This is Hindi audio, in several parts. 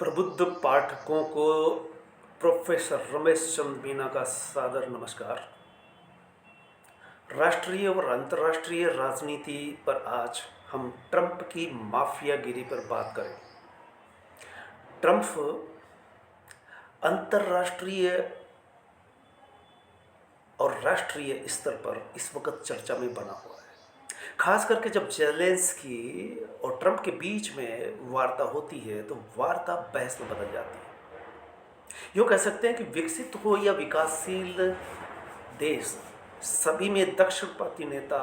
प्रबुद्ध पाठकों को प्रोफेसर रमेश चंद मीना का सादर नमस्कार। राष्ट्रीय और अंतर्राष्ट्रीय राजनीति पर आज हम ट्रंप की माफियागिरी पर बात करें। ट्रंप अंतर्राष्ट्रीय और राष्ट्रीय स्तर पर इस वक्त चर्चा में बना हुआ है, खास करके जब जेलेंस्की और ट्रंप के बीच में वार्ता होती है तो वार्ता बहस में बदल जाती है। यूँ कह सकते हैं कि विकसित हो या विकासशील देश, सभी में दक्षिणपंथी नेता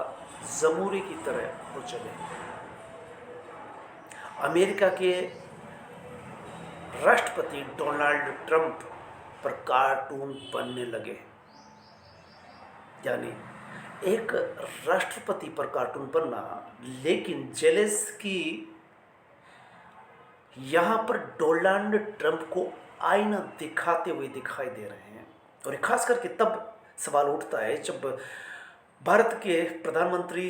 जमूरी की तरह हो चले। अमेरिका के राष्ट्रपति डोनाल्ड ट्रंप पर कार्टून बनने लगे, यानी एक राष्ट्रपति पर कार्टून बनना। लेकिन जेलेंस्की यहाँ पर डोनाल्ड ट्रंप को आईना दिखाते हुए दिखाई दे रहे हैं। और खास करके तब सवाल उठता है जब भारत के प्रधानमंत्री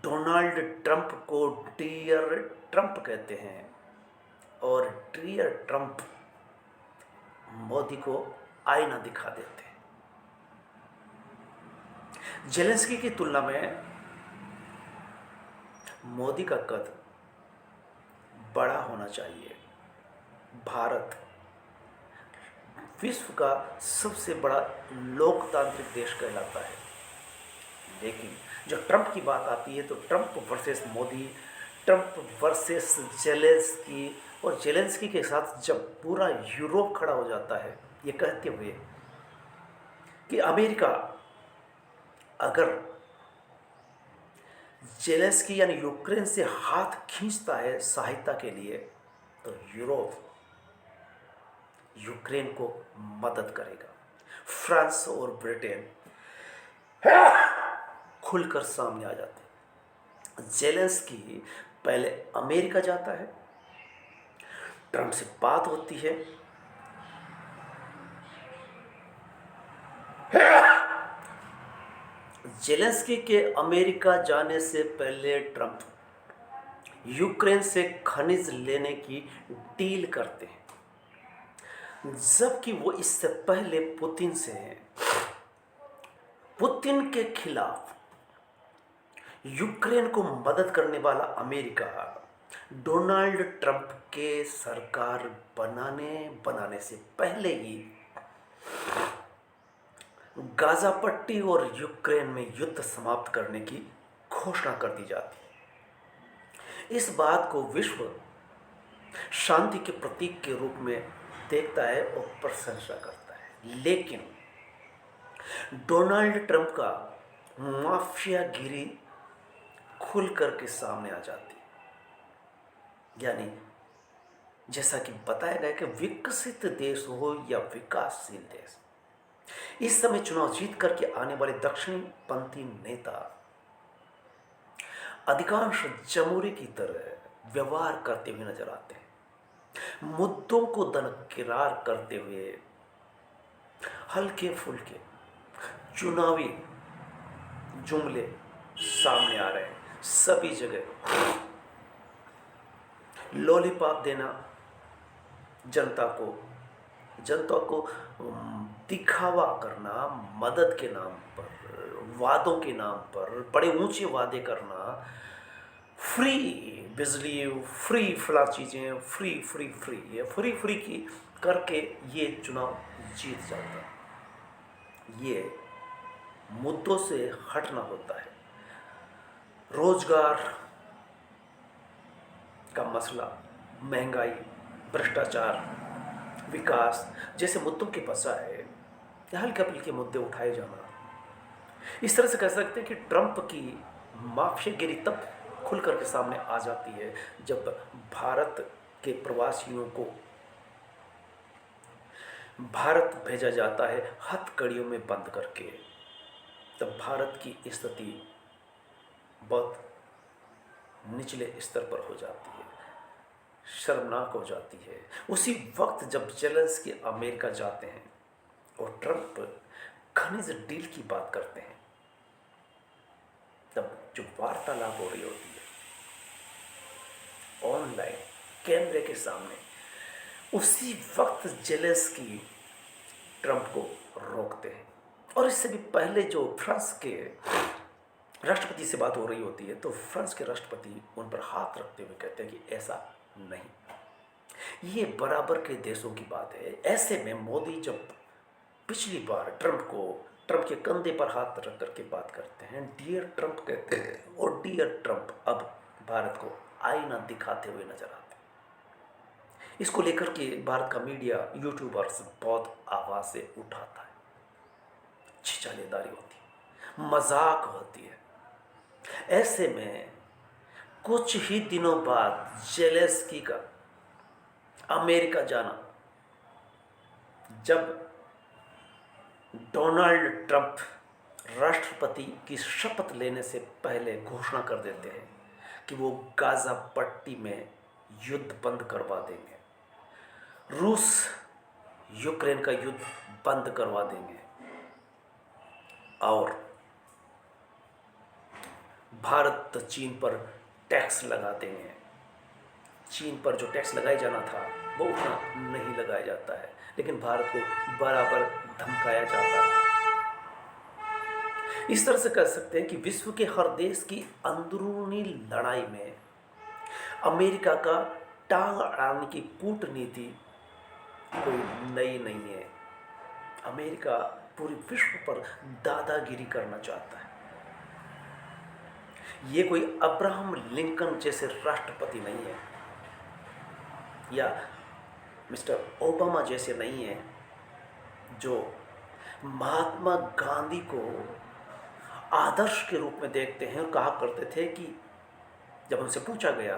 डोनाल्ड ट्रंप को डियर ट्रंप कहते हैं और डियर ट्रंप मोदी को आईना दिखा देते हैं। जेलेंस्की की तुलना में मोदी का कद बड़ा होना चाहिए। भारत विश्व का सबसे बड़ा लोकतांत्रिक देश कहलाता है, लेकिन जब ट्रंप की बात आती है तो Trump versus Modi, Trump versus Zelensky, और जेलेंस्की के साथ जब पूरा यूरोप खड़ा हो जाता है ये कहते हुए कि अमेरिका अगर जेलेंस्की यानी यूक्रेन से हाथ खींचता है सहायता के लिए तो यूरोप यूक्रेन को मदद करेगा। फ्रांस और ब्रिटेन खुलकर सामने आ जाते हैं। जेलेंस्की पहले अमेरिका जाता है, ट्रंप से बात होती है, जेलेंस्की के अमेरिका जाने से पहले ट्रंप यूक्रेन से खनिज लेने की डील करते हैं, जबकि वो इससे पहले पुतिन से हैं। पुतिन के खिलाफ यूक्रेन को मदद करने वाला अमेरिका डोनाल्ड ट्रंप के सरकार बनाने से पहले ही गाजा पट्टी और यूक्रेन में युद्ध समाप्त करने की घोषणा कर दी जाती है। इस बात को विश्व शांति के प्रतीक के रूप में देखता है और प्रशंसा करता है, लेकिन डोनाल्ड ट्रंप का माफियागिरी खुल करके सामने आ जाती है। यानी जैसा कि बताया गया कि विकसित देश हो या विकासशील देश, इस समय चुनाव जीत करके आने वाले दक्षिणी पंथी नेता अधिकांश जमहूरी की तरह व्यवहार करते हुए नजर आते हैं। मुद्दों को दरकिनार करते हुए हल्के फुल्के चुनावी जुमले सामने आ रहे हैं। सभी जगह लॉलीपॉप देना, जनता को दिखावा करना, मदद के नाम पर, वादों के नाम पर बड़े ऊंचे वादे करना, फ्री बिजली, फ्री फला चीज़ें, फ्री की करके ये चुनाव जीत जाता है। ये मुद्दों से हटना होता है। रोजगार का मसला, महंगाई, भ्रष्टाचार, विकास जैसे मुद्दों के बजाय हल्के फुल्के मुद्दे उठाए जाना। इस तरह से कह सकते हैं कि ट्रंप की माफियागिरी तब खुल करके सामने आ जाती है जब भारत के प्रवासियों को भारत भेजा जाता है हथकड़ियों में बंद करके। तब भारत की स्थिति बहुत निचले स्तर पर हो जाती है, शर्मनाक हो जाती है। उसी वक्त जब जेलेंस्की अमेरिका जाते हैं और ट्रंप खनिज डील की बात करते हैं, तब जो वार्तालाप हो रही होती है ऑनलाइन कैमरे के सामने। उसी वक्त जेलेंस्की ट्रंप को रोकते हैं। और इससे भी पहले जो फ्रांस के राष्ट्रपति से बात हो रही होती है तो फ्रांस के राष्ट्रपति उन पर हाथ रखते हुए कहते हैं कि ऐसा नहीं। ये बराबर के देशों की बात है। ऐसे में मोदी जब पिछली बार ट्रंप के कंधे पर हाथ रख करके बात करते हैं, डियर ट्रंप कहते हैं, और डियर ट्रंप अब भारत को आईना दिखाते हुए नजर आते हैं। इसको लेकर के भारत का मीडिया, यूट्यूबर्स बहुत आवाज से उठाता है, छिछालेदारी होती है, मजाक होती है। ऐसे में कुछ ही दिनों बाद जेलेंस्की का अमेरिका जाना, जब डोनाल्ड ट्रंप राष्ट्रपति की शपथ लेने से पहले घोषणा कर देते हैं कि वो गाजा पट्टी में युद्ध बंद करवा देंगे, रूस यूक्रेन का युद्ध बंद करवा देंगे और भारत चीन पर टैक्स लगा देंगे। चीन पर जो टैक्स लगाया जाना था वो उतना नहीं लगाया जाता है, लेकिन भारत को बराबर धमकाया जाता है। इस तरह से कह सकते हैं कि विश्व के हर देश की अंदरूनी लड़ाई में अमेरिका का टांग अड़ाने की कूटनीति कोई नई नहीं है। अमेरिका पूरे विश्व पर दादागिरी करना चाहता है। ये कोई अब्राहम लिंकन जैसे राष्ट्रपति नहीं है या मिस्टर ओबामा जैसे नहीं है, जो महात्मा गांधी को आदर्श के रूप में देखते हैं और कहा करते थे कि जब उनसे पूछा गया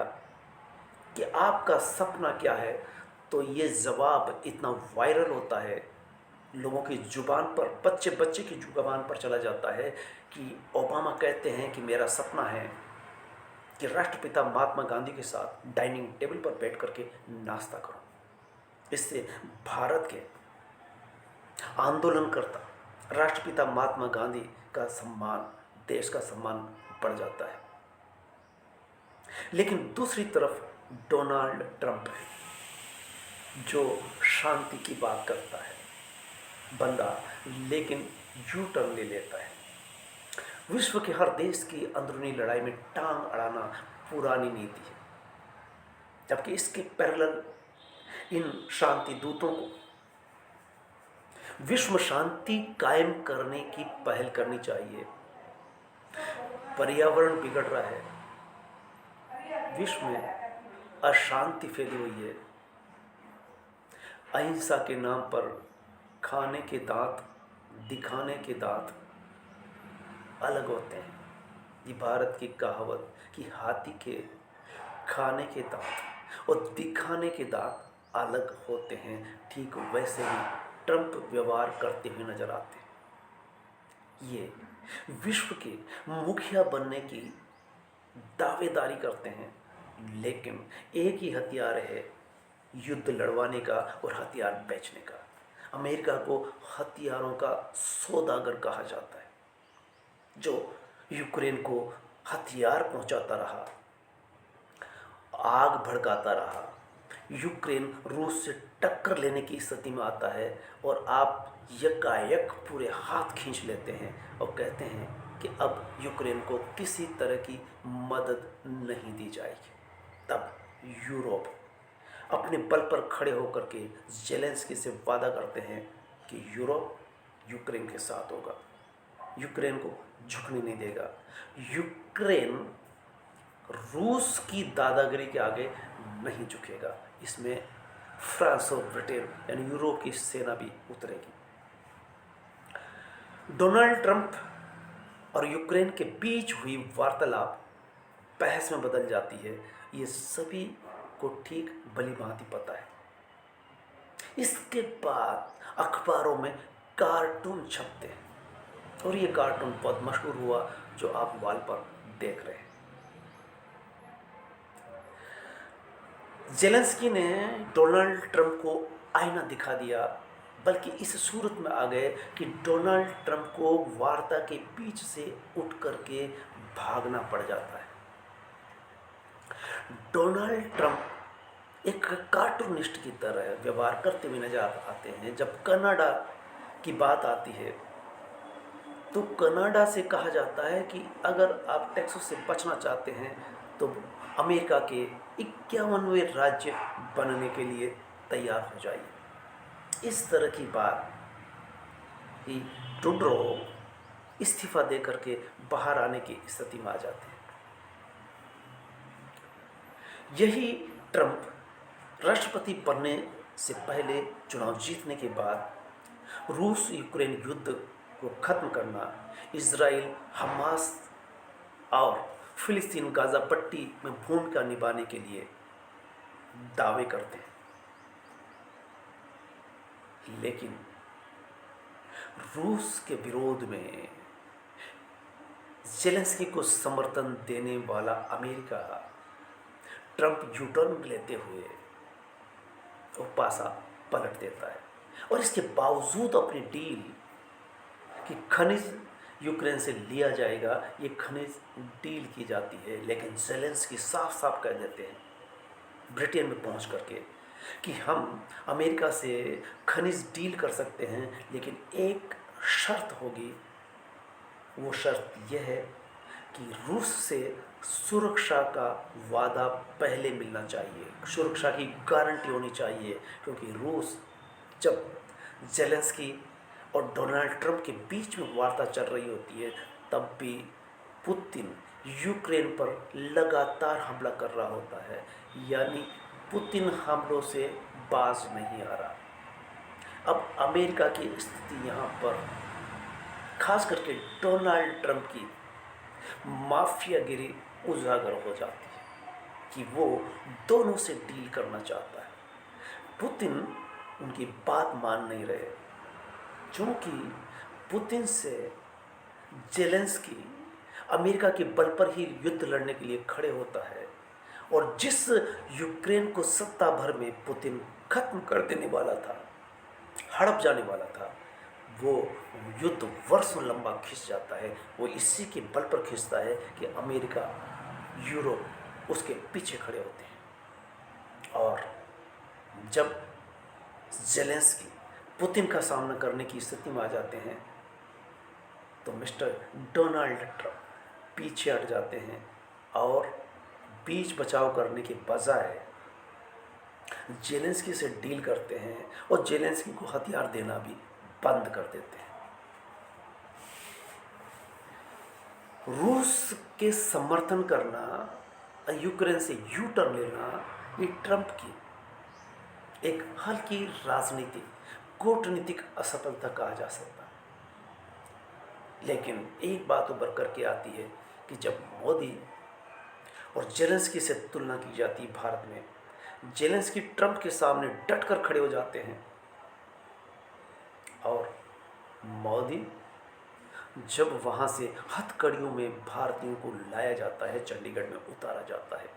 कि आपका सपना क्या है, तो ये जवाब इतना वायरल होता है, लोगों की जुबान पर, बच्चे बच्चे की जुबान पर चला जाता है कि ओबामा कहते हैं कि मेरा सपना है कि राष्ट्रपिता महात्मा गांधी के साथ डाइनिंग टेबल पर बैठ करके नाश्ता करूं। इससे भारत के आंदोलनकर्ता राष्ट्रपिता महात्मा गांधी का सम्मान, देश का सम्मान बढ़ जाता है। लेकिन दूसरी तरफ डोनाल्ड ट्रंप है जो शांति की बात करता है बंदा, लेकिन यू टर्न ले लेता है। विश्व के हर देश की अंदरूनी लड़ाई में टांग अड़ाना पुरानी नीति है, जबकि इसके पैरेलल इन शांति दूतों को विश्व शांति कायम करने की पहल करनी चाहिए। पर्यावरण बिगड़ रहा है, विश्व में अशांति फैली हुई है। अहिंसा के नाम पर खाने के दांत, दिखाने के दांत अलग होते हैं। ये भारत की कहावत कि हाथी के खाने के दांत और दिखाने के दांत अलग होते हैं, ठीक वैसे ही ट्रंप व्यवहार करते हुए नजर आते हैं। ये विश्व के मुखिया बनने की दावेदारी करते हैं, लेकिन एक ही हथियार है युद्ध लड़वाने का और हथियार बेचने का। अमेरिका को हथियारों का सौदागर कहा जाता है, जो यूक्रेन को हथियार पहुंचाता रहा, आग भड़काता रहा। यूक्रेन रूस से टक्कर लेने की स्थिति में आता है और आप यकायक पूरे हाथ खींच लेते हैं और कहते हैं कि अब यूक्रेन को किसी तरह की मदद नहीं दी जाएगी। तब यूरोप अपने बल पर खड़े होकर के जेलेंस्की से वादा करते हैं कि यूरोप यूक्रेन के साथ होगा, यूक्रेन को झुकने नहीं देगा। यूक्रेन रूस की दादागिरी के आगे नहीं झुकेगा। इसमें फ्रांस और ब्रिटेन यानी यूरोप की सेना भी उतरेगी। डोनाल्ड ट्रंप और यूक्रेन के बीच हुई वार्तालाप बहस में बदल जाती है, ये सभी को ठीक भली भांति पता है। इसके बाद अखबारों में कार्टून छपते हैं और ये कार्टून बहुत मशहूर हुआ, जो आप वॉल पर देख रहे हैं। जेलेंस्की ने डोनाल्ड ट्रंप को आईना दिखा दिया, बल्कि इस सूरत में आ गए कि डोनाल्ड ट्रंप को वार्ता के बीच से उठ करके भागना पड़ जाता है। डोनाल्ड ट्रंप एक कार्टूनिस्ट की तरह व्यवहार करते हुए नजर आते हैं। जब कनाडा की बात आती है तो कनाडा से कहा जाता है कि अगर आप टैक्सों से बचना चाहते हैं तो अमेरिका के 51वें राज्य बनने के लिए तैयार हो जाइए। इस तरह की बात ही ट्रूडो इस्तीफा दे करके बाहर आने की स्थिति में आ जाते हैं। यही ट्रंप राष्ट्रपति बनने से पहले चुनाव जीतने के बाद रूस यूक्रेन युद्ध को खत्म करना, इजराइल हमास और फिलिस्तीन गाजा पट्टी में भूमिका निभाने के लिए दावे करते हैं। लेकिन रूस के विरोध में जेलेंस्की को समर्थन देने वाला अमेरिका ट्रंप यूटर्न लेते हुए वो पासा पलट देता है और इसके बावजूद अपनी डील कि खनिज यूक्रेन से लिया जाएगा, ये खनिज डील की जाती है। लेकिन जेलेंस्की साफ साफ कह देते हैं ब्रिटेन में पहुंच करके कि हम अमेरिका से खनिज डील कर सकते हैं, लेकिन एक शर्त होगी। वो शर्त यह है कि रूस से सुरक्षा का वादा पहले मिलना चाहिए, सुरक्षा की गारंटी होनी चाहिए। क्योंकि रूस जब जेलेंस्की और डोनाल्ड ट्रंप के बीच में वार्ता चल रही होती है तब भी पुतिन यूक्रेन पर लगातार हमला कर रहा होता है, यानी पुतिन हमलों से बाज नहीं आ रहा। अब अमेरिका की स्थिति यहाँ पर खास करके डोनाल्ड ट्रंप की माफियागिरी उजागर हो जाती है कि वो दोनों से डील करना चाहता है। पुतिन उनकी बात मान नहीं रहे, क्योंकि पुतिन से जेलेंस्की अमेरिका के बल पर ही युद्ध लड़ने के लिए खड़े होता है और जिस यूक्रेन को सत्ता भर में पुतिन खत्म कर देने वाला था, हड़प जाने वाला था, वो युद्ध वर्षों लंबा खिंच जाता है। वो इसी के बल पर खिंचता है कि अमेरिका यूरोप उसके पीछे खड़े होते हैं। और जब जेलेंस्की पुतिन का सामना करने की स्थिति में आ जाते हैं तो मिस्टर डोनाल्ड ट्रंप पीछे हट जाते हैं और बीच बचाव करने के बजाय जेलेंस्की से डील करते हैं और जेलेंस्की को हथियार देना भी बंद कर देते हैं। रूस के समर्थन करना, यूक्रेन से यू टर्न लेना, ये ट्रंप की एक हल्की राजनीतिक कूटनीतिक असफलता कहा जा सकता है। लेकिन एक बात उभर करके आती है कि जब मोदी और जेलेंस्की से तुलना की जाती है भारत में, जेलेंस्की ट्रंप के सामने डटकर खड़े हो जाते हैं और मोदी जब वहाँ से हथकड़ियों में भारतीयों को लाया जाता है, चंडीगढ़ में उतारा जाता है,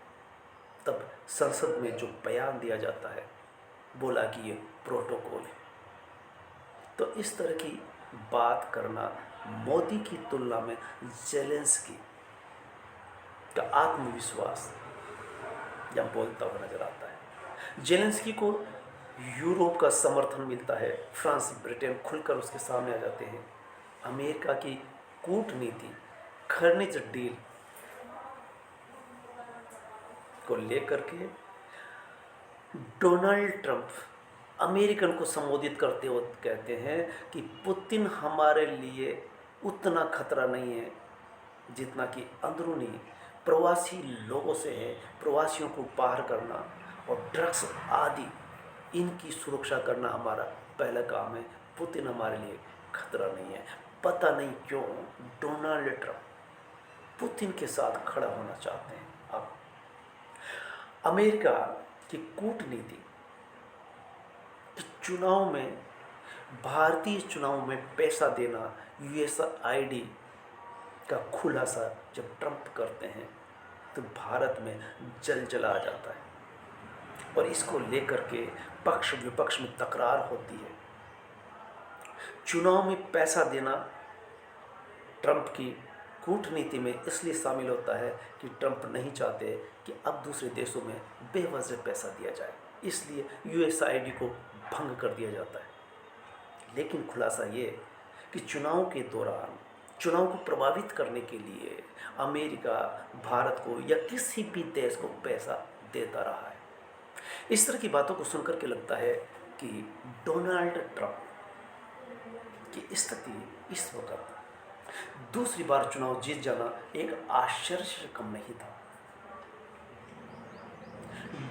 तब संसद में जो बयान दिया जाता है, बोला कि ये प्रोटोकॉल है। तो इस तरह की बात करना मोदी की तुलना में जेलेंस्की का आत्मविश्वास जब बोलता हुआ नजर आता है। जेलेंस्की को यूरोप का समर्थन मिलता है, फ्रांस ब्रिटेन खुलकर उसके सामने आ जाते हैं। अमेरिका की कूटनीति खनिज डील को लेकर के डोनाल्ड ट्रंप अमेरिकन को संबोधित करते हुए कहते हैं कि पुतिन हमारे लिए उतना खतरा नहीं है जितना कि अंदरूनी प्रवासी लोगों से है। प्रवासियों को बाहर करना और ड्रग्स आदि इनकी सुरक्षा करना हमारा पहला काम है। पुतिन हमारे लिए खतरा नहीं है। पता नहीं क्यों डोनाल्ड ट्रंप पुतिन के साथ खड़ा होना चाहते हैं। अब अमेरिका की कूटनीति चुनाव में, भारतीय चुनाव में पैसा देना, यूएसआईडी का खुलासा जब ट्रंप करते हैं तो भारत में जलजला आ जाता है और इसको लेकर के पक्ष विपक्ष में तकरार होती है। चुनाव में पैसा देना ट्रंप की कूटनीति में इसलिए शामिल होता है कि ट्रंप नहीं चाहते कि अब दूसरे देशों में बेवजह पैसा दिया जाए, इसलिए यूएसआईडी को भंग कर दिया जाता है। लेकिन खुलासा ये कि चुनाव के दौरान चुनाव को प्रभावित करने के लिए अमेरिका भारत को या किसी भी देश को पैसा देता रहा है। इस तरह की बातों को सुनकर के लगता है कि डोनाल्ड ट्रंप की स्थिति इस वक्त दूसरी बार चुनाव जीत जाना एक आश्चर्य से कम नहीं था।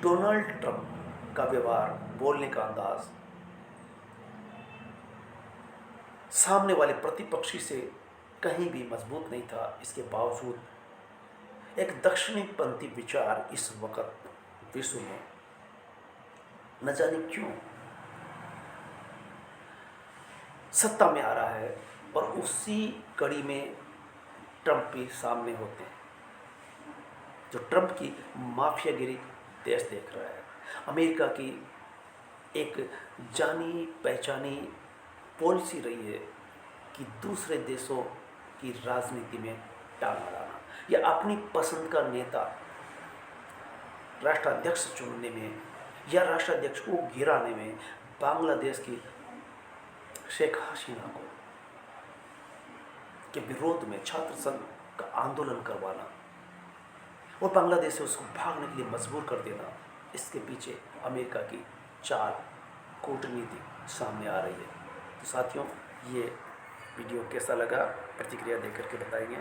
डोनाल्ड ट्रंप का व्यवहार, बोलने का अंदाज सामने वाले प्रतिपक्षी से कहीं भी मजबूत नहीं था। इसके बावजूद एक दक्षिणीपंथी विचार इस वक्त विश्व में न जाने क्यों सत्ता में आ रहा है, और उसी कड़ी में ट्रंप भी सामने होते हैं, जो ट्रंप की माफियागिरी देश देख रहा है। अमेरिका की एक जानी पहचानी पॉलिसी रही है कि दूसरे देशों की राजनीति में टांग अड़ाना या अपनी पसंद का नेता राष्ट्राध्यक्ष चुनने में या राष्ट्राध्यक्ष को गिराने में बांग्लादेश की शेख हसीना को के विरोध में छात्र संघ का आंदोलन करवाना और बांग्लादेश से उसको भागने के लिए मजबूर कर देना, इसके पीछे अमेरिका की चाल कूटनीति सामने आ रही है। तो साथियों, ये वीडियो कैसा लगा प्रतिक्रिया देकर के बताएंगे।